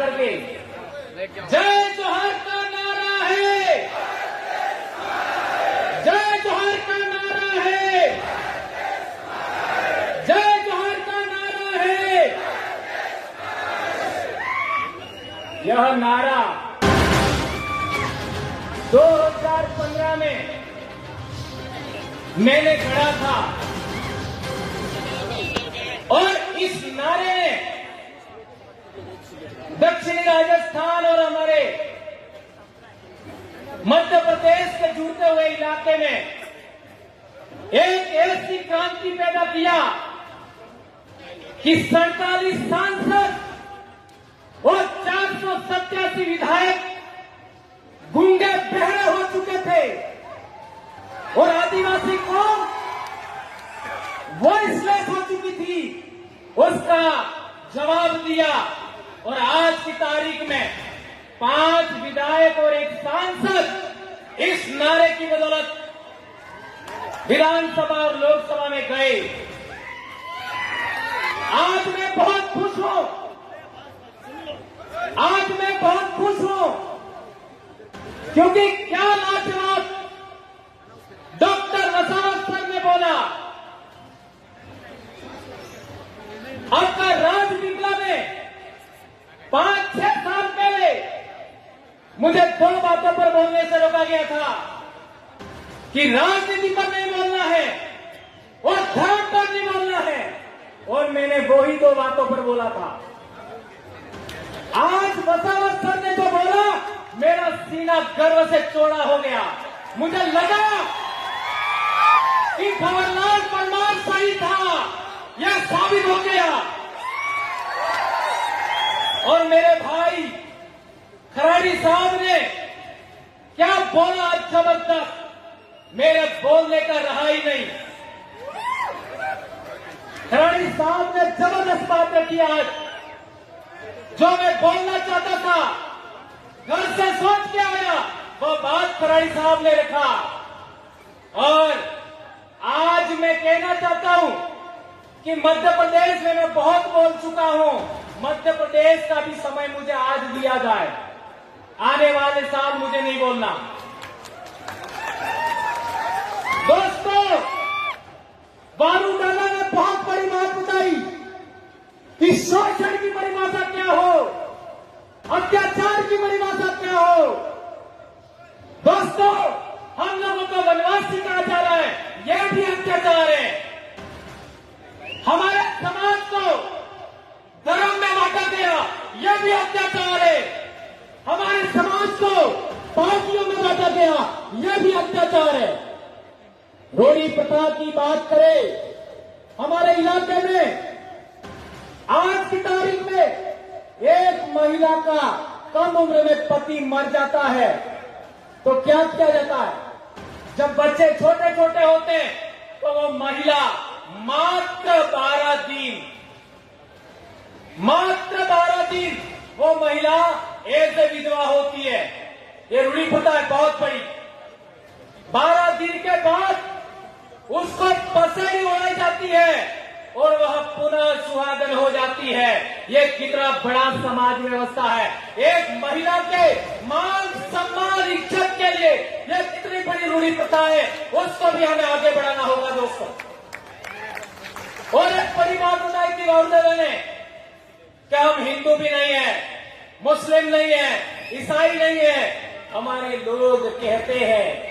करके जय जोहर का नारा है, जय जोहर का नारा है, जय जोहर का नारा है। यह नारा 2015 में मैंने खड़ा था और इस नारे ने दक्षिणी राजस्थान और हमारे मध्य प्रदेश के जुड़ते हुए इलाके में एक ऐसी क्रांति पैदा किया कि 47 सांसद और 487 विधायक गूंगे बहरे हो चुके थे और आदिवासी कौम वॉइसलेस हो चुकी थी। उसका जवाब दिया और आज की तारीख में 5 विधायक और 1 सांसद इस नारे की बदौलत विधानसभा और लोकसभा में गए। आज मैं बहुत खुश हूं, आज मैं बहुत खुश हूं क्योंकि क्या लाजवाब डॉक्टर वसावत सर ने बोला। आपका राजपिपला में 5-6 साल पहले मुझे 2 बातों पर बोलने से रोका गया था कि राजनीति पर नहीं बोलना है और धर्म पर नहीं बोलना है, और मैंने वो ही 2 बातों पर बोला था। आज वसावत सर ने जो बोला, मेरा सीना गर्व से चौड़ा हो गया। मुझे लगा कि भंवरलाल परमार सही था, यह साबित हो गया। और मेरे भाई खराड़ी साहब ने क्या बोला, जबरदस्त, मेरे बोलने का रहा ही नहीं। खराड़ी साहब ने जबरदस्त बातें की आज, जो मैं बोलना चाहता था, घर से सोच के आया, वो बात खराड़ी साहब ने रखा। और आज मैं कहना चाहता हूं कि मध्य प्रदेश में मैं बहुत बोल चुका हूं, मध्य प्रदेश का भी समय मुझे आज दिया जाए। आने वाले साल मुझे नहीं बोलना। दोस्तों, बारूदाना ने बहुत बड़ी बात बताई कि शोषण की परिभाषा क्या हो, अत्याचार की परिभाषा क्या हो। दोस्तों, हम लोगों को वनवासी कहा जा रहा है, यह भी अत्याचार है। हमारे समाज को धर्म में बांटा गया, यह भी अत्याचार है। हमारे समाज को पार्टियों में बांटा गया, यह भी अत्याचार है। रोड़ी प्रथा की बात करें, हमारे इलाके में आज की तारीख में एक महिला का कम उम्र में पति मर जाता है तो क्या किया जाता है? जब बच्चे छोटे छोटे होते हैं तो वो महिला मात्र 12 दिन वो महिला ऐसे विधवा होती है। ये रूढ़ी प्रथा है बहुत बड़ी। 12 दिन के बाद उसको पसेड़ी उड़ाई जाती है और वह पुनः सुहागन हो जाती है। ये कितना बड़ा समाज व्यवस्था है। एक महिला के मान सम्मान इज्जत के लिए ये कितनी बड़ी रूढ़ी प्रथा है, उसको भी हमें आगे बढ़ाना होगा दोस्तों। और एक बड़ी बात बताई थी गौरदेव ने कि हम हिंदू भी नहीं है, मुस्लिम नहीं है, ईसाई नहीं है। हमारे लोग कहते हैं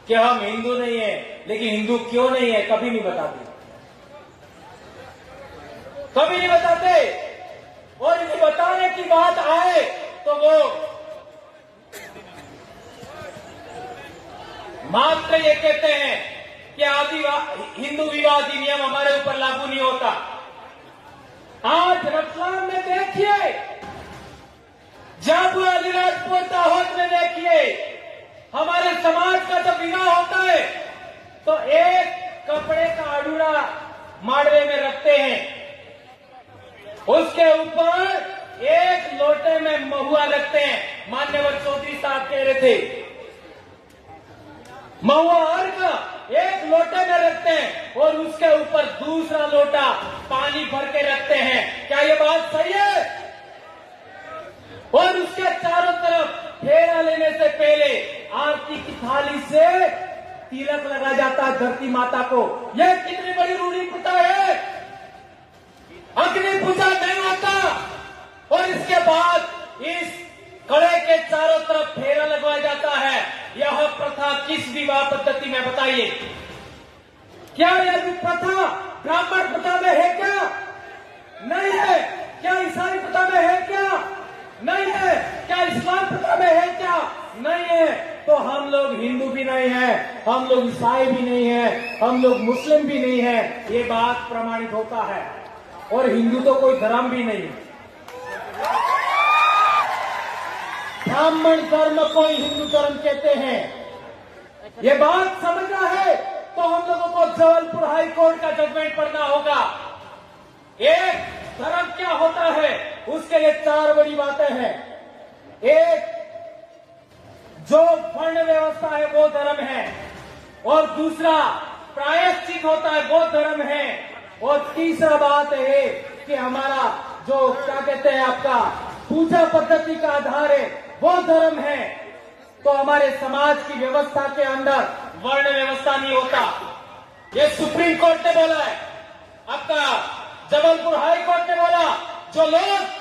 कि हम हिंदू नहीं है, लेकिन हिंदू क्यों नहीं है कभी नहीं बताते, कभी नहीं बताते। और इन्हें बताने की बात आए तो वो मात्र ये कहते हैं कि हिंदू विवाह अधिनियम हमारे ऊपर लागू नहीं होता। आज रतलाम में देखिए, जब अलीराजपुर दाहोद में देखिए, हमारे समाज का जब विवाह होता है तो एक कपड़े का अडूरा माड़वे में रखते हैं, उसके ऊपर एक लोटे में महुआ रखते हैं। मान्यवर चौधरी साहब कह रहे थे, महुआ अर्घ एक लोटे में रखते हैं और उसके ऊपर दूसरा लोटा पानी भर के रखते हैं। क्या ये बात सही है? और उसके चारों तरफ फेरा लेने से पहले आरती की थाली से तिलक लगा जाता है धरती माता को। यह कितनी बड़ी रूढ़ी प्रथा है। अग्नि पूजा नहीं होता और इसके बाद इस कड़े के चारों तरफ फेरा लगवाया जाता है। यह प्रथा किस विवाह पद्धति में बताइए? क्या यह प्रथा ब्राह्मण प्रथा में है क्या? नहीं है। क्या ईसाई प्रथा में है क्या? नहीं है। क्या इस्लाम प्रथा में है क्या? नहीं है। तो हम लोग हिंदू भी नहीं है, हम लोग ईसाई भी नहीं है, हम लोग मुस्लिम भी नहीं है। ये बात प्रमाणित होता है। और हिंदू तो कोई धर्म भी नहीं है। ब्राह्मण धर्म को ही हिंदू धर्म कहते हैं। ये बात समझना है तो हम लोगों को जबलपुर हाई कोर्ट का जजमेंट पढ़ना होगा। एक धर्म क्या होता है उसके लिए 4 बड़ी बातें हैं। एक, जो वर्ण व्यवस्था है वो धर्म है, और दूसरा प्रायश्चित होता है वो धर्म है, और तीसरा बात है कि हमारा जो क्या कहते हैं आपका पूजा पद्धति का आधार है वो धर्म है। तो हमारे समाज की व्यवस्था के अंदर वर्ण व्यवस्था नहीं होता। ये सुप्रीम कोर्ट ने बोला है, आपका जबलपुर हाई कोर्ट ने बोला। जो लोग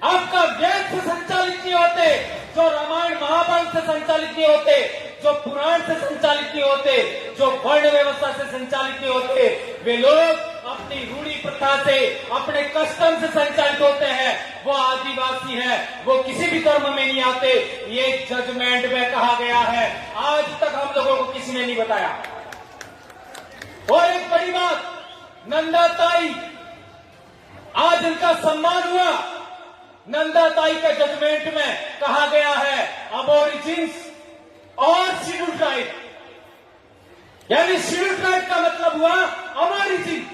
आपका वेद से संचालित नहीं होते, जो रामायण महाभारत से संचालित नहीं होते, जो पुराण से संचालित नहीं होते, जो वर्ण व्यवस्था से संचालित नहीं होते, वे लोग अपनी रूढ़ी प्रथा से, अपने कस्टम से संचालित होते हैं। वो आदिवासी है, वो किसी भी धर्म में नहीं आते। ये जजमेंट में कहा गया है। आज तक हम लोगों को किसी ने नहीं बताया। और एक बड़ी बात, नंदा ताई, आज इनका सम्मान हुआ। नंदा ताई के जजमेंट में कहा गया है अबोरिजिन्स और शेड्यूल ट्राइब, यानी शेड्यूल ट्राइब का मतलब हुआ अबोरिजिन,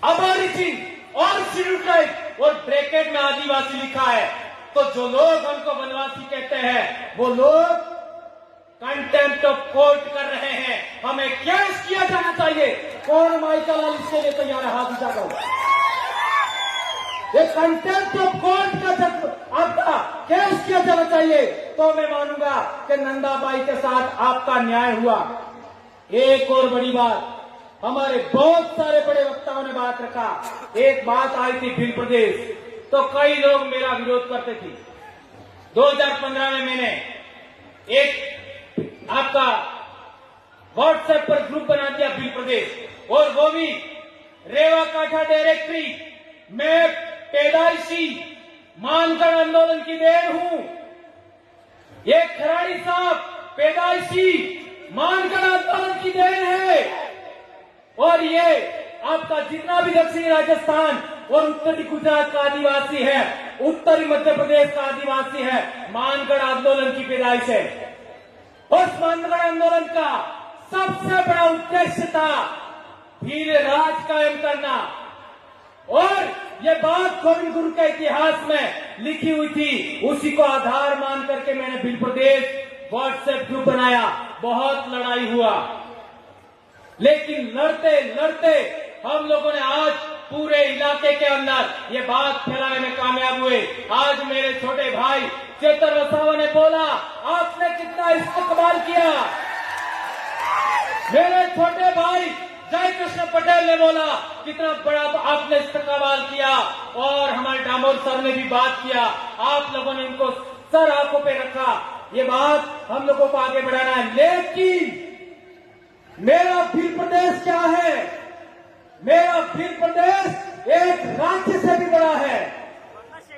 अबोरिजिन और शेड्यूल ट्राइब, और ब्रैकेट में आदिवासी लिखा है। तो जो लोग हमको वनवासी कहते हैं वो लोग कंटेम्प्ट ऑफ कोर्ट कर रहे हैं। हमें केस किया जाना चाहिए। कौन माइकल लाल इसके लिए तैयार है? हाथ उठा करो। ये कंटेम्प्ट ऑफ कोर्ट का आपका केस किया जाना चाहिए तो मैं मानूंगा कि नंदाबाई के साथ आपका न्याय हुआ। एक और बड़ी बात, हमारे बहुत सारे बड़े वक्ताओं ने बात रखा। एक बात आई थी भिल प्रदेश, तो कई लोग मेरा विरोध करते थे। 2015 में मैंने एक आपका व्हाट्सएप पर ग्रुप बना दिया भिल प्रदेश, और वो भी रेवा काठा डायरेक्टरी। मैं पैदाइशी मानगढ़ आंदोलन की देन हूं। ये खराड़ी साहब पैदाइशी मानगढ़ आंदोलन की देन है, और ये आपका जितना भी दक्षिणी राजस्थान और उत्तरी गुजरात का आदिवासी है, उत्तरी मध्य प्रदेश का आदिवासी है, मानगढ़ आंदोलन की पैदाइश है। उस मानगढ़ आंदोलन का सबसे बड़ा उद्देश्य था भील राज कायम करना, और ये बात गोविंद गुरु के इतिहास में लिखी हुई थी। उसी को आधार मान करके मैंने भिल प्रदेश व्हाट्सएप ग्रुप बनाया। बहुत लड़ाई हुआ, लेकिन लड़ते लड़ते हम लोगों ने आज पूरे इलाके के अंदर ये बात फैलाने में कामयाब हुए। आज मेरे छोटे भाई चेतन वसावा ने बोला, आपने कितना इस्तेमाल किया। मेरे छोटे भाई जय कृष्ण पटेल ने बोला, कितना बड़ा आपने इस्तेमाल किया। और हमारे डामोर सर ने भी बात किया, आप लोगों ने उनको सर आंखों पे रखा। ये बात हम लोगों को आगे बढ़ाना है। लेकिन मेरा भिल प्रदेश क्या है? मेरा भिल प्रदेश एक राज्य से भी बड़ा है।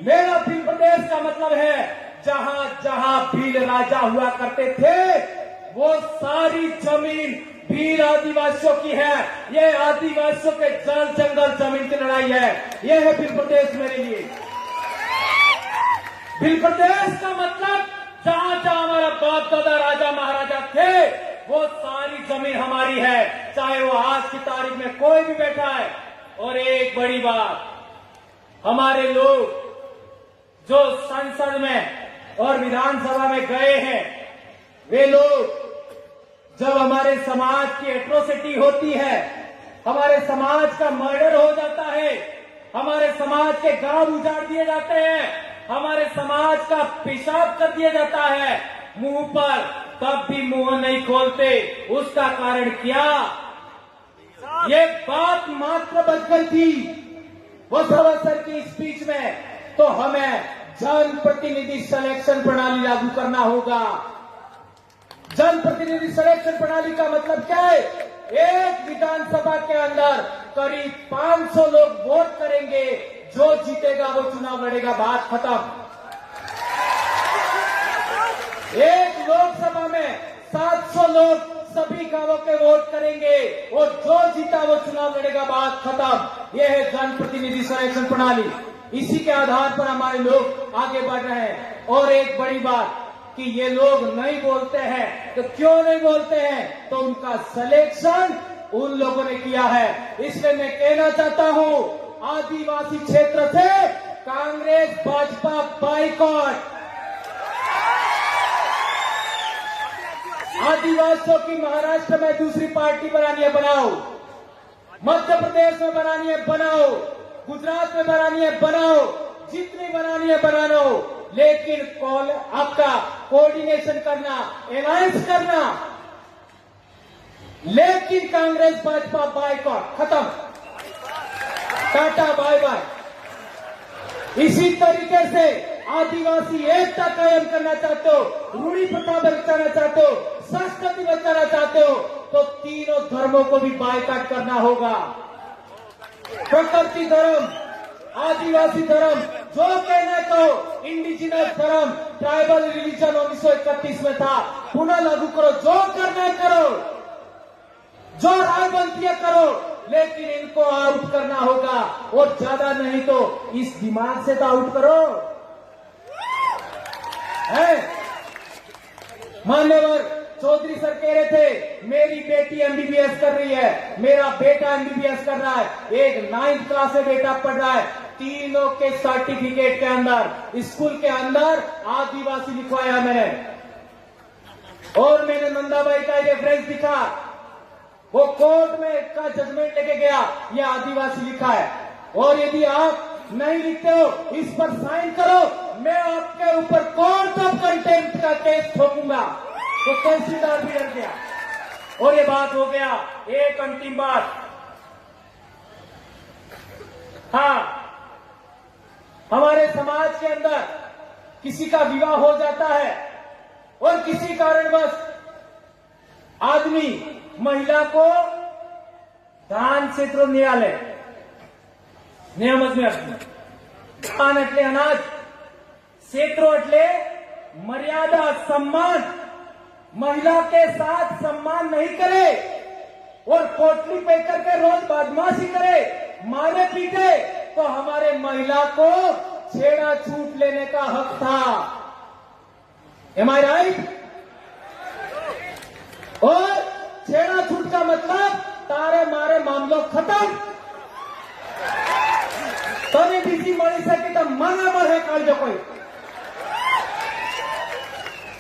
मेरा भिल प्रदेश का मतलब है जहां जहां भील राजा हुआ करते थे वो सारी जमीन भील आदिवासियों की है। ये आदिवासियों के जल जंगल जमीन की लड़ाई है। ये है भिल प्रदेश मेरे लिए। भिल प्रदेश का मतलब जहां जहां हमारा बाप दादा राजा महाराजा थे वो सारी जमीन हमारी है, चाहे वो आज की तारीख में कोई भी बैठा है। और एक बड़ी बात, हमारे लोग जो संसद में और विधानसभा में गए हैं, वे लोग जब हमारे समाज की एट्रोसिटी होती है, हमारे समाज का मर्डर हो जाता है, हमारे समाज के गांव उजाड़ दिए जाते हैं, हमारे समाज का पेशाब कर दिया जाता है मुंह पर, तब भी मुंह नहीं खोलते। उसका कारण क्या? ये बात मात्र बच गई थी वसुंधरा सर की स्पीच में, तो हमें जनप्रतिनिधि सिलेक्शन प्रणाली लागू करना होगा। जनप्रतिनिधि सिलेक्शन प्रणाली का मतलब क्या है? एक विधानसभा के अंदर करीब 500 लोग वोट करेंगे, जो जीतेगा वो चुनाव लड़ेगा, बात खत्म। एक लोकसभा में 700 लोग सभी गांवों के वोट करेंगे और जो जीता वो चुनाव लड़ेगा, बात खत्म। यह है जनप्रतिनिधि सिलेक्शन प्रणाली। इसी के आधार पर हमारे लोग आगे बढ़ रहे हैं। और एक बड़ी बात कि ये लोग नहीं बोलते हैं, तो क्यों नहीं बोलते हैं? तो उनका सिलेक्शन उन लोगों ने किया है। इसलिए मैं कहना चाहता हूं, आदिवासी क्षेत्र से कांग्रेस भाजपा बाइकॉट। आदिवासियों की महाराष्ट्र में दूसरी पार्टी बनानी है, बनाओ। मध्य प्रदेश में बनानी है, बनाओ। गुजरात में बनानी है, बनाओ। जितनी बनानी है बना लो, लेकिन आपका कोऑर्डिनेशन करना, अलायंस करना, लेकिन कांग्रेस भाजपा बाइकॉट, खत्म, टाटा बाय बाय। इसी तरीके से आदिवासी एकता कायम करना चाहते हो, रूढ़ी प्रथा बचाना चाहते हो, संस्कृति बचाना चाहते हो, तो तीनों धर्मों को भी बाइकॉट करना होगा। प्रकृति धर्म, आदिवासी धर्म, जो कहना करो, इंडिजिनस धर्म, ट्राइबल रिलीजन 1931 में था, पुनः लागू करो। जो करना करो, जो रायबंदियां करो, लेकिन इनको आउट करना होगा। और ज्यादा नहीं तो इस दिमाग से तो आउट करो। है मान्यवर चौधरी सर कह रहे थे, मेरी बेटी एमबीबीएस कर रही है, मेरा बेटा एमबीबीएस कर रहा है, एक 9th क्लास से बेटा पढ़ रहा है, तीनों के सर्टिफिकेट के अंदर, स्कूल के अंदर आदिवासी लिखवाया मैंने। और मैंने नंदाबाई का रेफरेंस दिखा, वो कोर्ट में का जजमेंट लेके गया, ये आदिवासी लिखा है। और यदि आप नहीं लिखते हो, इस पर साइन करो, मैं आपके ऊपर कोर्ट ऑफ कंटेम्प्ट का केस ठोकूंगा। तो तहसीलदार भी डर गया और ये बात हो गया। एक अंतिम बात, हाँ, हमारे समाज के अंदर किसी का विवाह हो जाता है और किसी कारणवश आदमी महिला को दान क्षेत्र न्यायालय नियम दान एटले अनाज, क्षेत्रों एटले मर्यादा, सम्मान, महिला के साथ सम्मान नहीं करे और पोटली पे करके रोज बदमाशी करे, मारे पीटे, तो हमारे महिला को छेड़ा छूट लेने का हक था। एम आई राइट? और छेड़ा छूट का मतलब तारे मारे मामलों खत्म। तभी बीसी मળી શકે तो मना मरे काल जो कोई।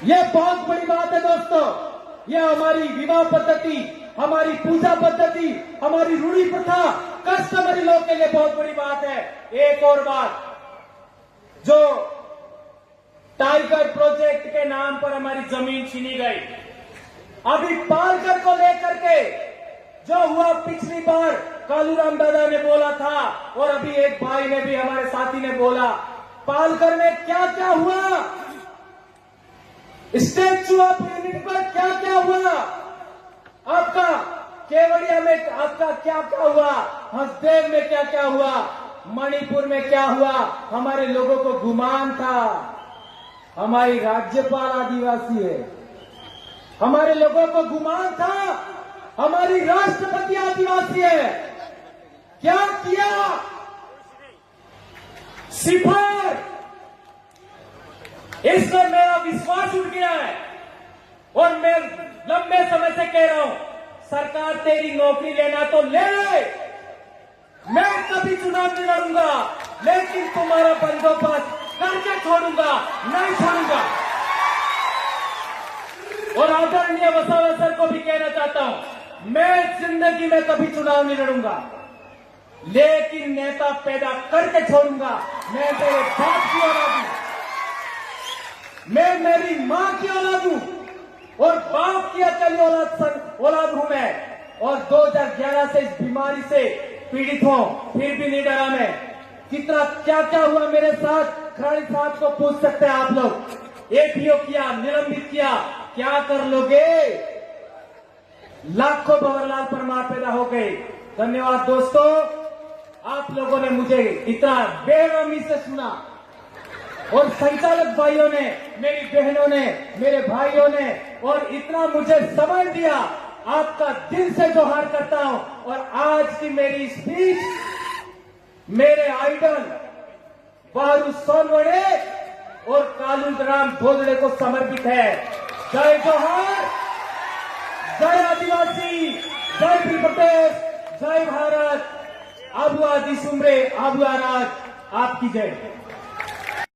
ये बहुत बड़ी बात है दोस्तों। ये हमारी विवाह पद्धति, हमारी पूजा पद्धति, हमारी रूढ़ी प्रथा, कस्टमरी लोग के लिए बहुत बड़ी बात है। एक और बात, जो टाइगर प्रोजेक्ट के नाम पर हमारी जमीन छीनी गई, अभी पालकर को लेकर के जो हुआ, पिछली बार कालूराम दादा ने बोला था और अभी एक भाई ने भी, हमारे साथी ने बोला, पालकर में क्या क्या हुआ, स्टैच्यू ऑफ यूनिटी पर क्या क्या हुआ, आपका केवड़िया में आपका क्या क्या हुआ, हंसदेव में क्या क्या हुआ, मणिपुर में क्या हुआ। हमारे लोगों को गुमान था हमारी राज्यपाल आदिवासी है, हमारे लोगों को गुमान था हमारी राष्ट्रपति आदिवासी है। क्या किया? सिफर। इस पर मेरा विश्वास उठ गया है और मैं लंबे समय से कह रहा हूं, सरकार तेरी नौकरी लेना तो ले ले, मैं कभी चुनाव नहीं लड़ूंगा, लेकिन तुम्हारा बंदोबस्त करके छोड़ूंगा, नहीं छोड़ूंगा। और आदरणीय वसुंधरा सर को भी कहना चाहता हूं, मैं जिंदगी में कभी चुनाव नहीं लड़ूंगा, लेकिन नेता पैदा करके छोड़ूंगा। मैं तेरे बाप की औलाद हूं, मैं मेरी मां की औलाद हूं और बाप की अकेली औलाद हूं मैं। और 2011 से इस बीमारी से पीड़ित हूं, फिर भी नहीं डरा मैं। कितना क्या क्या हुआ मेरे साथ, खराड़ी साहब को पूछ सकते हैं आप लोग। एपीओ किया, निलंबित किया, क्या कर लोगे? लाखों भंवरलाल परमार पैदा हो गए। धन्यवाद दोस्तों, आप लोगों ने मुझे इतना बेरहमी से सुना और संचालक भाइयों ने, मेरी बहनों ने, मेरे भाइयों ने और इतना मुझे समय दिया। आपका दिल से जोहार करता हूं। और आज की मेरी स्पीच मेरे आइडल बारू सोनवड़े और कालूराम भोसले को समर्पित है। जय जोहार, जय आदिवासी, जय प्रदेश, जय भारत, आबू आदि सुमरे, आबू आराज, आपकी जय।